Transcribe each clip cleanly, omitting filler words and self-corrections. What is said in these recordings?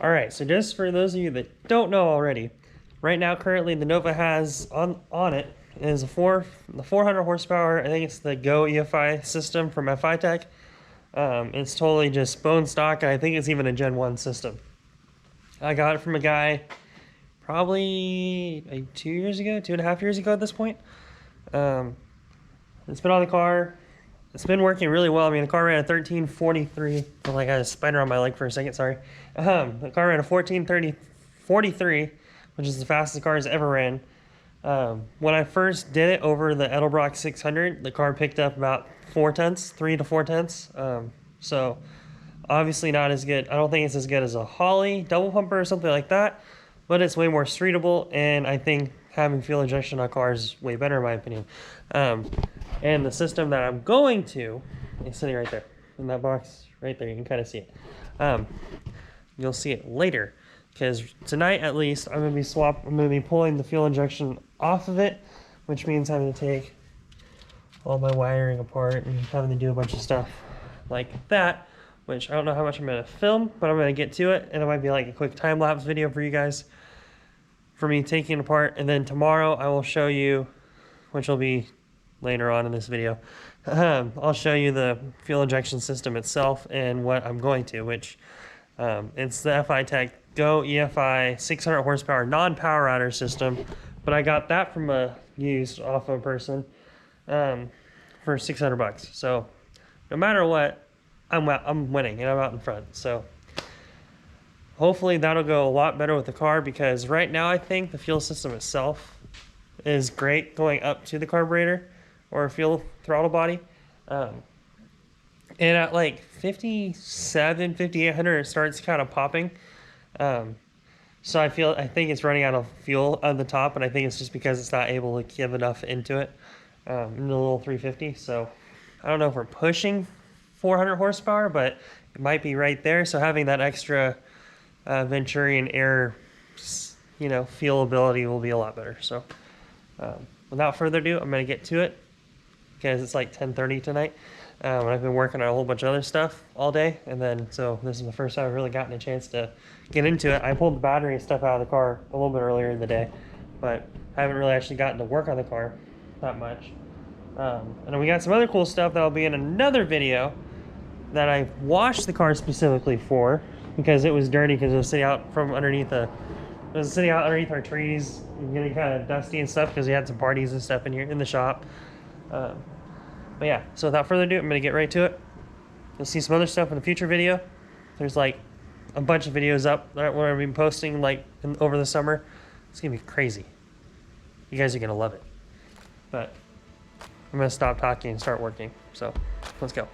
Alright, so just for those of you that don't know already, right now currently the Nova has on it is the 400 horsepower. I think it's the Go EFI system from FiTech. It's totally just bone stock, and I think it's even a Gen 1 system. I got it from a guy probably like 2 years ago, 2.5 years ago at this point. It's been on the car. It's been working really well. I mean, the car ran a 1343. I like I had a spider on my leg for a second, sorry. The car ran a 1443, which is the fastest the car has ever ran. When I first did it over the Edelbrock 600, the car picked up about 3 to 4 tenths. So obviously not as good. I don't think it's as good as a Holley double pumper or something like that, but it's way more streetable, and I think having fuel injection on cars is way better in my opinion. And the system that I'm going to is sitting right there in that box right there. You can kind of see it. You'll see it later, because tonight at least I'm gonna be pulling the fuel injection off of it, which means having to take all my wiring apart and having to do a bunch of stuff like that, which I don't know how much I'm gonna film, but I'm gonna get to it, and it might be like a quick time-lapse video for you guys for me taking it apart. And then tomorrow I will show you, which will be later on in this video, I'll show you the fuel injection system itself and what I'm going to, which it's the FiTech Go EFI 600 horsepower non-power adder system, but I got that from a used off of a person for $600. So no matter what, I'm winning and I'm out in front. So hopefully that'll go a lot better with the car, because right now I think the fuel system itself is great going up to the carburetor or fuel throttle body. And at like 5,800 it starts kind of popping. So I think it's running out of fuel on the top, and I think it's just because it's not able to give enough into it, in the little 350. So I don't know if we're pushing 400 horsepower, but it might be right there. So having that extra Venturian air, feelability will be a lot better. So without further ado, I'm going to get to it, because it's like 10:30 tonight. And I've been working on a whole bunch of other stuff all day, and then so this is the first time I've really gotten a chance to get into it. I pulled the battery and stuff out of the car a little bit earlier in the day, but I haven't really actually gotten to work on the car that much. And then we got some other cool stuff that'll be in another video that I washed the car specifically for, because it was dirty, because it was sitting out from underneath underneath our trees and getting kind of dusty and stuff, because we had some parties and stuff in here in the shop. But yeah, so without further ado, I'm going to get right to it. You'll see some other stuff in the future video. There's like a bunch of videos up that we're going to be posting over the summer. It's going to be crazy. You guys are going to love it. But I'm going to stop talking and start working. So let's go.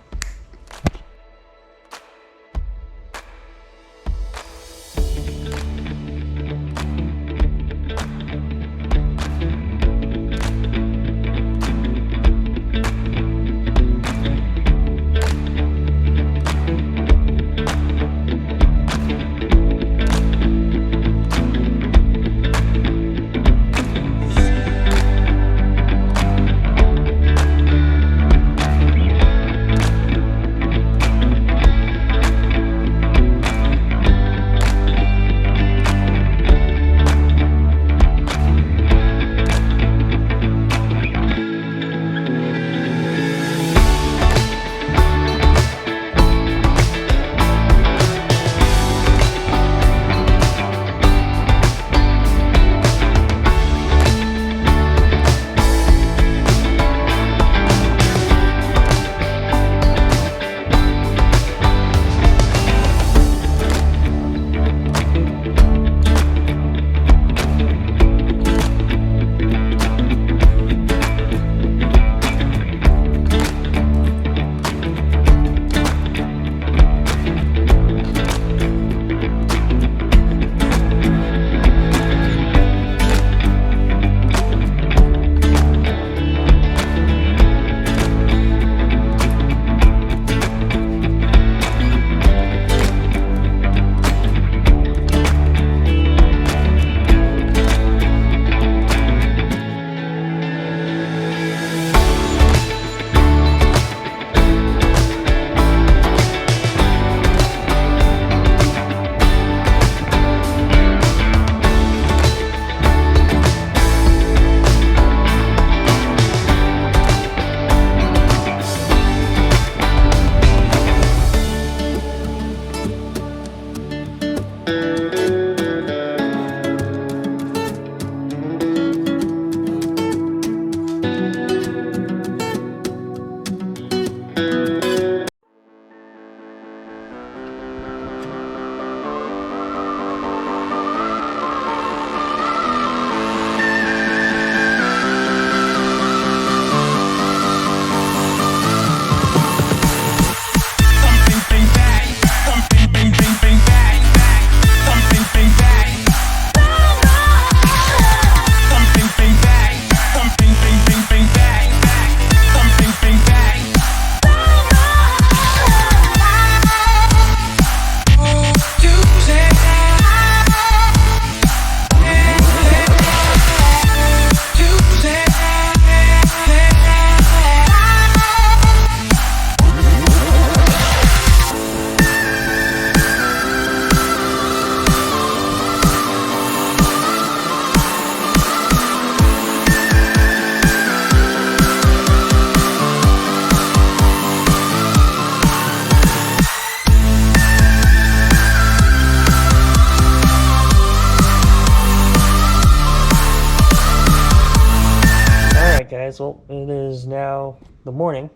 Guys, well, it is now the morning.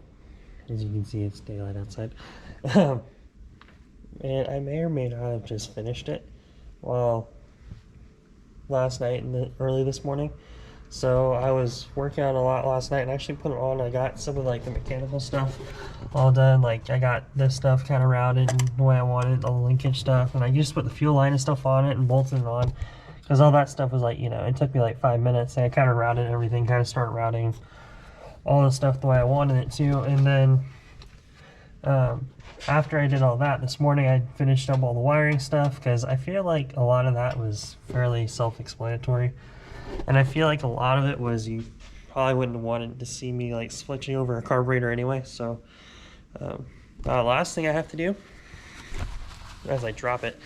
As you can see, it's daylight outside. And I may or may not have just finished it last night and early this morning. So I was working on a lot last night and actually put it on. I got some of like the mechanical stuff all done. Like I got this stuff kind of routed the way I wanted, all the linkage stuff, and I just put the fuel line and stuff on it and bolted it on. Because all that stuff was like, you know, it took me like 5 minutes, and I kind of routed everything, kind of started routing all the stuff the way I wanted it to. And then after I did all that, this morning I finished up all the wiring stuff, because I feel like a lot of that was fairly self-explanatory. And I feel like a lot of it was, you probably wouldn't have wanted to see me like switching over a carburetor anyway. So the last thing I have to do, as I drop it,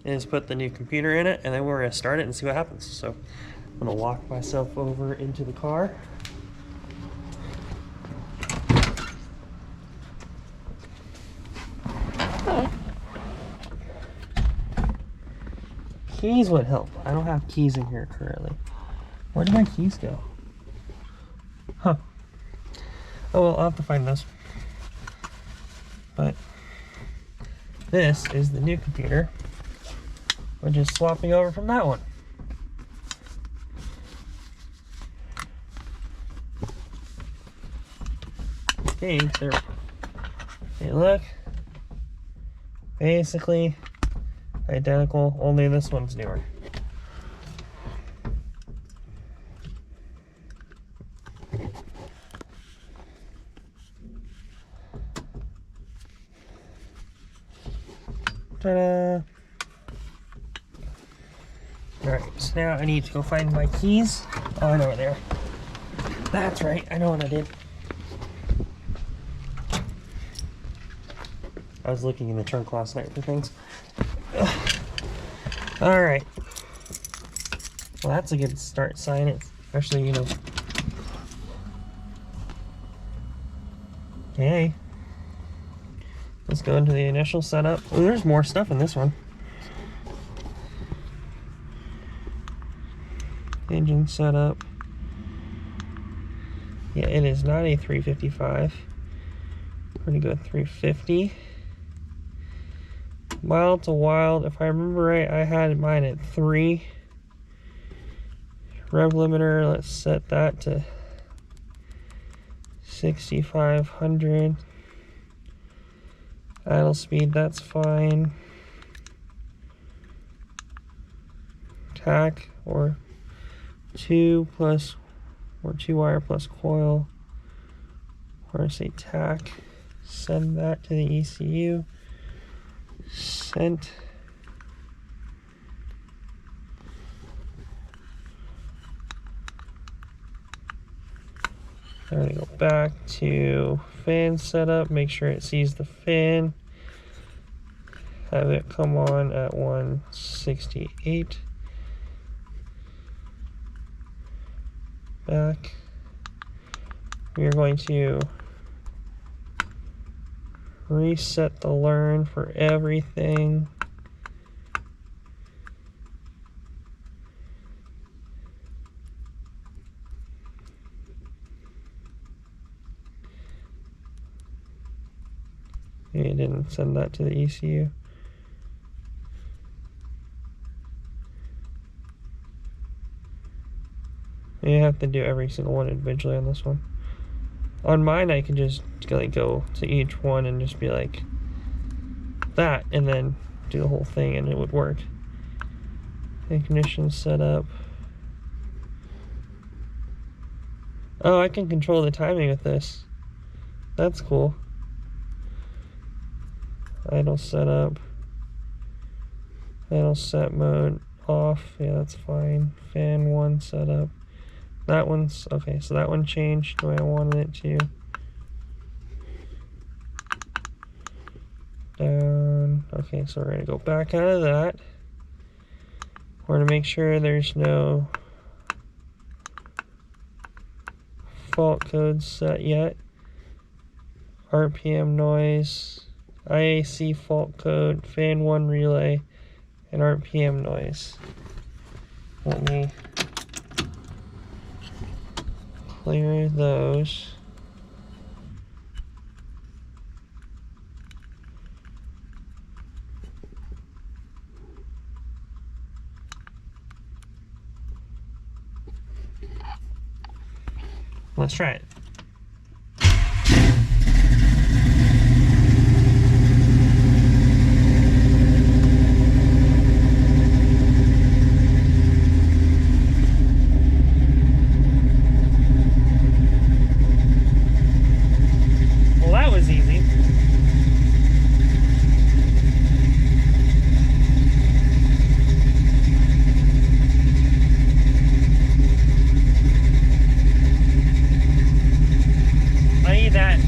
is put the new computer in it, and then we're going to start it and see what happens. So I'm going to walk myself over into the car. Keys would help. I don't have keys in here currently. Where did my keys go? Huh. Oh well, I'll have to find those. But this is the new computer. We're just swapping over from that one. Okay, there. Hey, look. Basically identical, only this one's newer. Ta-da! Alright, so now I need to go find my keys. Oh, I know where they are. That's right, I know what I did. I was looking in the trunk last night for things. Alright. Well, that's a good start sign. It's actually, you know. Okay. Let's go into the initial setup. Oh, there's more stuff in this one. Engine setup. Yeah, it is not a 355. We're gonna go 350. Mild to wild, if I remember right, I had mine at 3. Rev limiter, let's set that to 6,500. Idle speed, that's fine. Tack or 2 wire plus coil. Or say tack. Send that to the ECU. Sent. I'm going to go back to fan setup, make sure it sees the fan. Have it come on at 168. Back. We are going to reset the learn for everything. Maybe it didn't send that to the ECU. You have to do every single one individually on this one. On mine, I can just like go to each one and just be like that, and then do the whole thing, and it would work. Ignition setup. Oh, I can control the timing with this. That's cool. Idle setup. Idle set mode off. Yeah, that's fine. Fan 1 setup. That one's okay, so that one changed the way I wanted it to. Down. Okay, so we're gonna go back out of that. We're gonna make sure there's no fault codes set yet. RPM noise, IAC fault code, fan 1 relay, and RPM noise. Let me clear those. Let's try it. Well, that was easy. I need that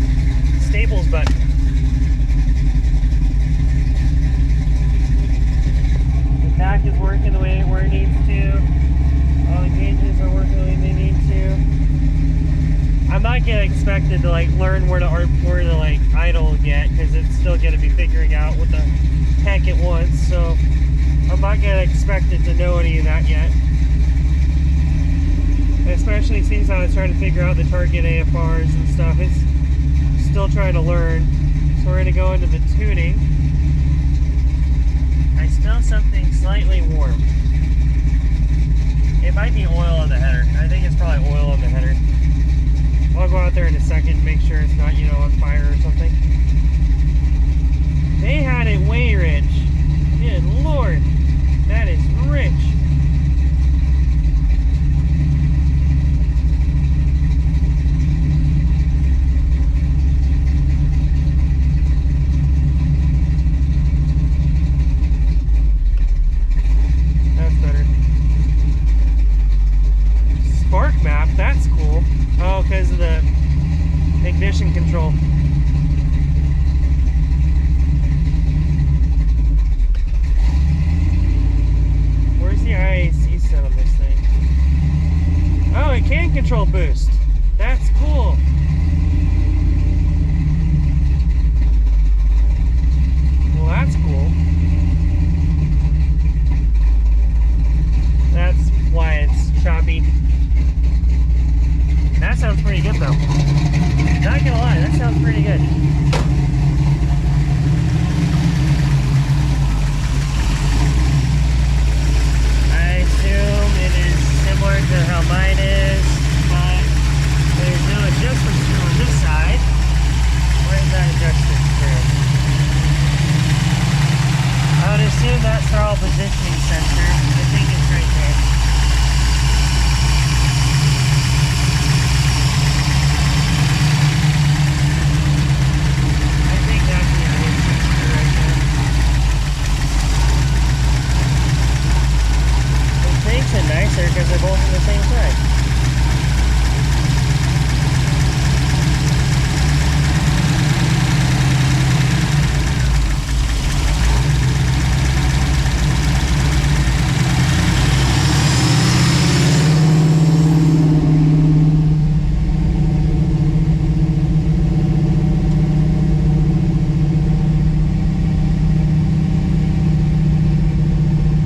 staples button. The back is working the way where it needs to. All the gauges are working the way they need to. I'm not getting expected to like learn where to like idle yet, because it's still going to be figuring out what the heck it wants. So I'm not getting expected to know any of that yet. Especially since I was trying to figure out the target AFRs and stuff. It's still trying to learn. So we're going to go into the tuning. I smell something slightly warm. It might be oil on the header. I think it's probably oil on the header. I'll go out there in a second and make sure it's not, you know, on fire or something. They had it way rich. Good Lord. That is rich. Spark map, that's cool. Oh, because of the ignition control. Where's the IAC set on this thing? Oh, it can control boost. That's cool. Well, that's cool. That's why it's choppy. That sounds pretty good though. Not gonna lie, that sounds pretty good. I assume it is similar to how mine is, but there's no adjustment screw on this side. Where's that adjustment screw? I would assume that's throttle positioning sensor. I think it's right there. Makes it nicer because they're both on the same side.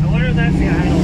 I wonder if that's the idle.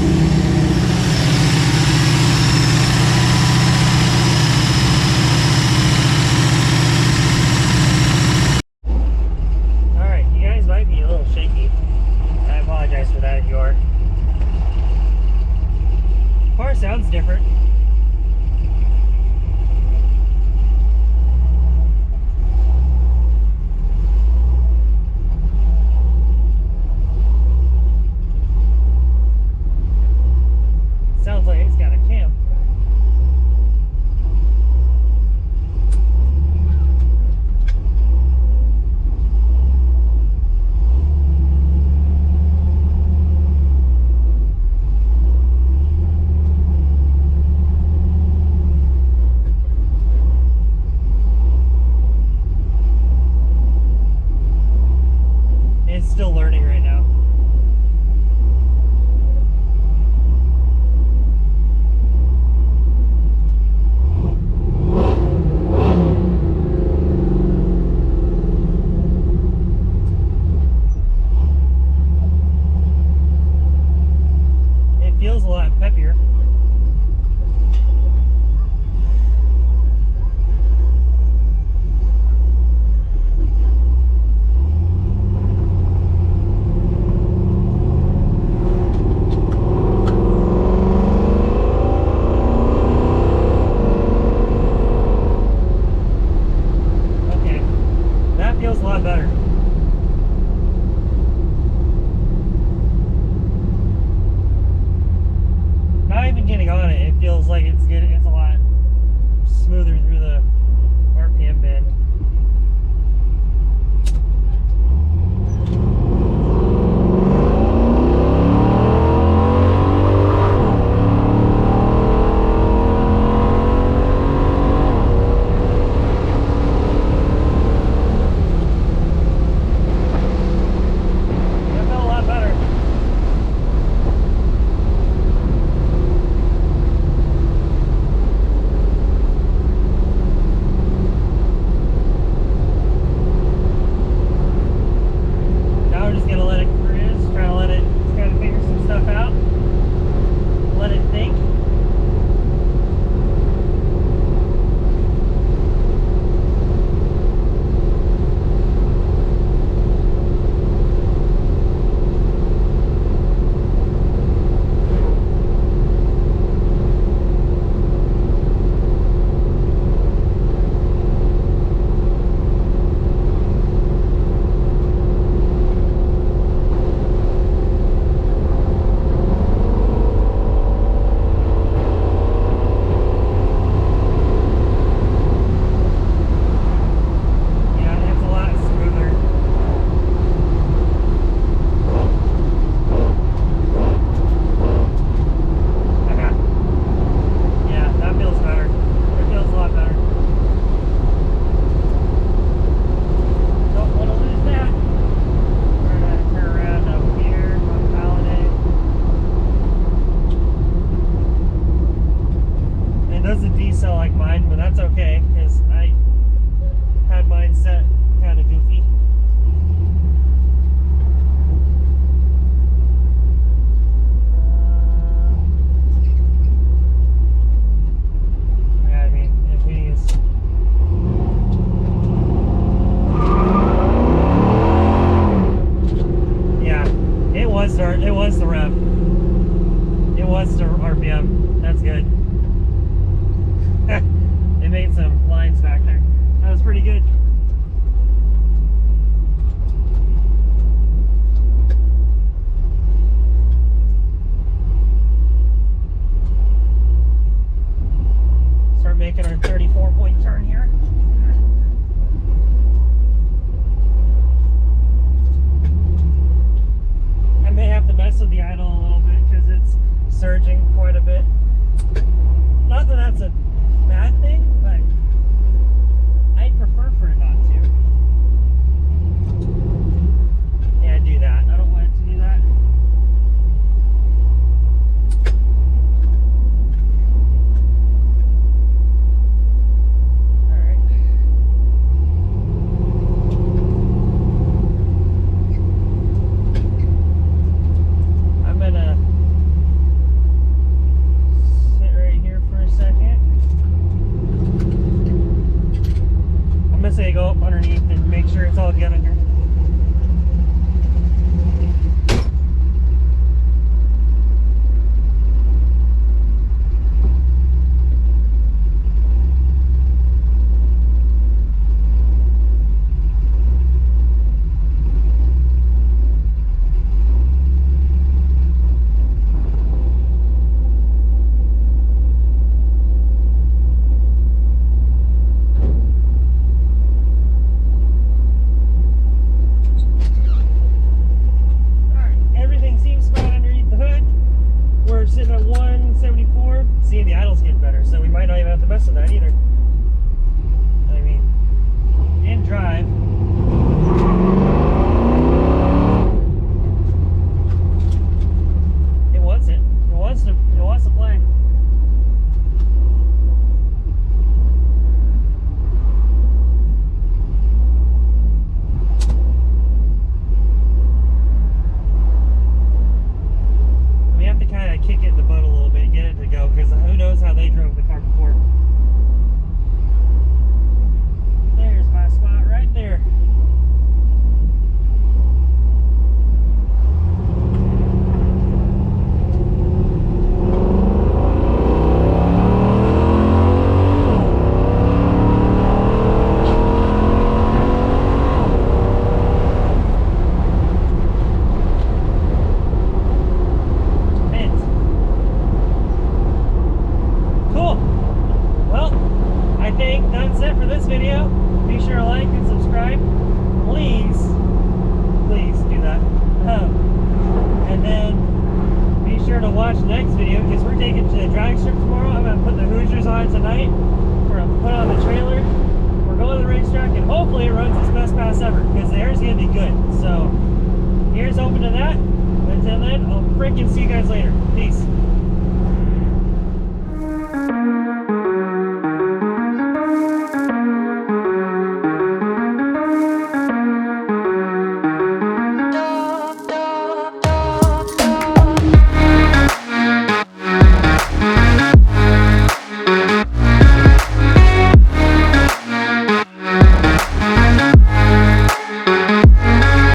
it was the rev. It was the RPM. That's good. They made some lines back there. That was pretty good. Start making our 34-point turn here. I may have to mess with the idle a little bit because it's surging quite a bit. Not that that's a bad thing, but I'd prefer for it not to. Yeah, do that. I don't want it to do that. Go up underneath and make sure it's all good under. Sitting at 174. See, the idle's getting better, so we might not even have to mess with that either. I mean, in drive. It wants it. It wants to play. Kick it in the butt a little bit, get it to go, because who knows how they drove the car before. There's my spot right there. That's it for this video. Be sure to like and subscribe. Please do that. And then be sure to watch the next video because we're taking to the drag strip tomorrow. I'm going to put the Hoosiers on tonight. We're going to put on the trailer. We're going to the racetrack and hopefully it runs its best pass ever because the air is going to be good. So here's hoping to that. Until then, I'll freaking see you guys later. Peace.